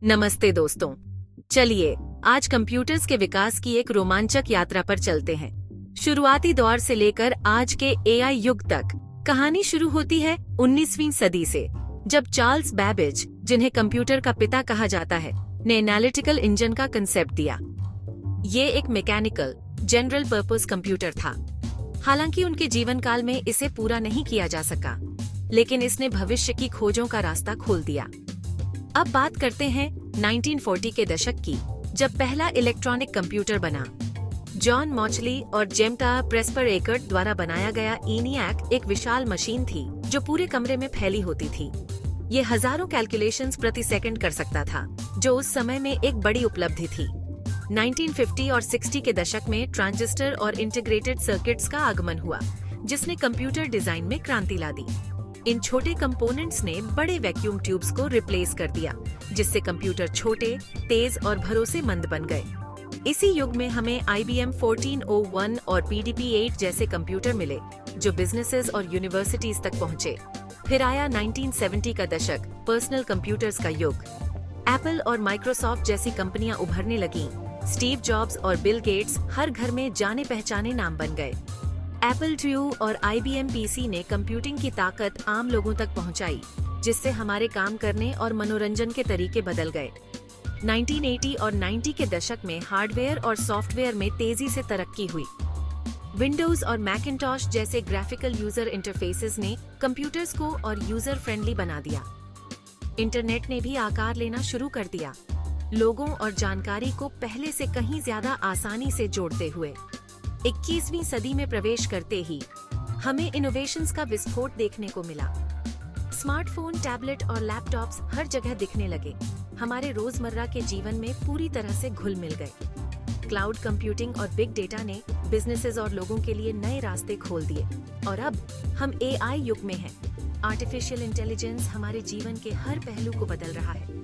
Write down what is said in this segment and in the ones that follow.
नमस्ते दोस्तों, चलिए आज कंप्यूटर्स के विकास की एक रोमांचक यात्रा पर चलते हैं। शुरुआती दौर से लेकर आज के एआई युग तक कहानी शुरू होती है 19वीं सदी से, जब चार्ल्स बैबेज, जिन्हें कंप्यूटर का पिता कहा जाता है, ने एनालिटिकल इंजन का कंसेप्ट दिया। ये एक मैकेनिकल जनरल पर्पस कंप्यूटर था। हालांकि उनके जीवन काल में इसे पूरा नहीं किया जा सका, लेकिन इसने भविष्य की खोजों का रास्ता खोल दिया। अब बात करते हैं 1940 के दशक की, जब पहला इलेक्ट्रॉनिक कंप्यूटर बना। जॉन मॉचली और जेम्टा प्रेस्पर एकर्ट द्वारा बनाया गया ENIAC एक विशाल मशीन थी जो पूरे कमरे में फैली होती थी। ये हजारों कैलकुलेशंस प्रति सेकंड कर सकता था, जो उस समय में एक बड़ी उपलब्धि थी। 1950 और 60 के दशक में ट्रांजिस्टर और इंटीग्रेटेड सर्किट्स का आगमन हुआ, जिसने कंप्यूटर डिजाइन में क्रांति ला दी। इन छोटे कंपोनेंट्स ने बड़े वैक्यूम ट्यूब्स को रिप्लेस कर दिया, जिससे कंप्यूटर छोटे, तेज और भरोसेमंद बन गए। इसी युग में हमें IBM 1401 और PDP-8 जैसे कंप्यूटर मिले, जो बिजनेसेस और यूनिवर्सिटीज तक पहुंचे। फिर आया 1970 का दशक, पर्सनल कंप्यूटर्स का युग। एप्पल और माइक्रोसॉफ्ट जैसी कंपनियां उभरने लगीं। स्टीव जॉब्स और बिल गेट्स हर घर में जाने पहचाने नाम बन गए। एप्पल II और IBM PC ने कंप्यूटिंग की ताकत आम लोगों तक पहुंचाई, जिससे हमारे काम करने और मनोरंजन के तरीके बदल गए। 1980 और 90 के दशक में हार्डवेयर और सॉफ्टवेयर में तेजी से तरक्की हुई। विंडोज और मैकिन्टॉश जैसे ग्राफिकल यूजर इंटरफेसेस ने कंप्यूटर्स को और यूजर फ्रेंडली बना दिया। इंटरनेट ने भी आकार लेना शुरू कर दिया, लोगों और जानकारी को पहले से कहीं ज्यादा आसानी से जोड़ते हुए। 21वीं सदी में प्रवेश करते ही हमें इनोवेशंस का विस्फोट देखने को मिला। स्मार्टफोन, टैबलेट और लैपटॉप्स हर जगह दिखने लगे, हमारे रोजमर्रा के जीवन में पूरी तरह से घुल मिल गए। क्लाउड कंप्यूटिंग और बिग डेटा ने बिजनेसेस और लोगों के लिए नए रास्ते खोल दिए, और अब हम AI युग में हैं। आर्टिफिशियल इंटेलिजेंस हमारे जीवन के हर पहलू को बदल रहा है।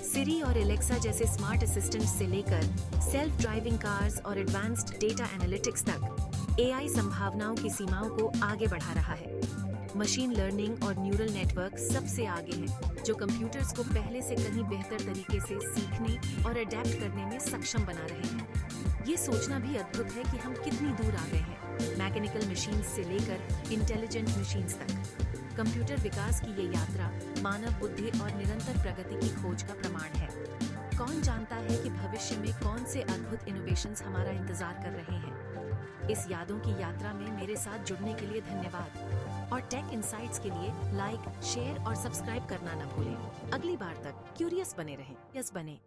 सिरी और एलेक्सा जैसे स्मार्ट असिस्टेंट्स से लेकर सेल्फ ड्राइविंग कार्स और एडवांस्ड डेटा एनालिटिक्स तक AI संभावनाओं की सीमाओं को आगे बढ़ा रहा है। मशीन लर्निंग और न्यूरल नेटवर्क सबसे आगे हैं, जो कंप्यूटर्स को पहले से कहीं बेहतर तरीके से सीखने और अडेप्ट करने में सक्षम बना रहे हैं। ये सोचना भी अद्भुत है कि हम कितनी दूर आ गए हैं, मैकेनिकल मशीन्स से लेकर इंटेलिजेंट मशीन्स तक। कंप्यूटर विकास की ये यात्रा मानव बुद्धि और निरंतर प्रगति की खोज का प्रमाण है। कौन जानता है कि भविष्य में कौन से अद्भुत इनोवेशंस हमारा इंतजार कर रहे हैं। इस यादों की यात्रा में मेरे साथ जुड़ने के लिए धन्यवाद, और टेक इनसाइट्स के लिए लाइक, शेयर और सब्सक्राइब करना न भूलें। अगली बार तक क्यूरियस बने रहें। यस बने।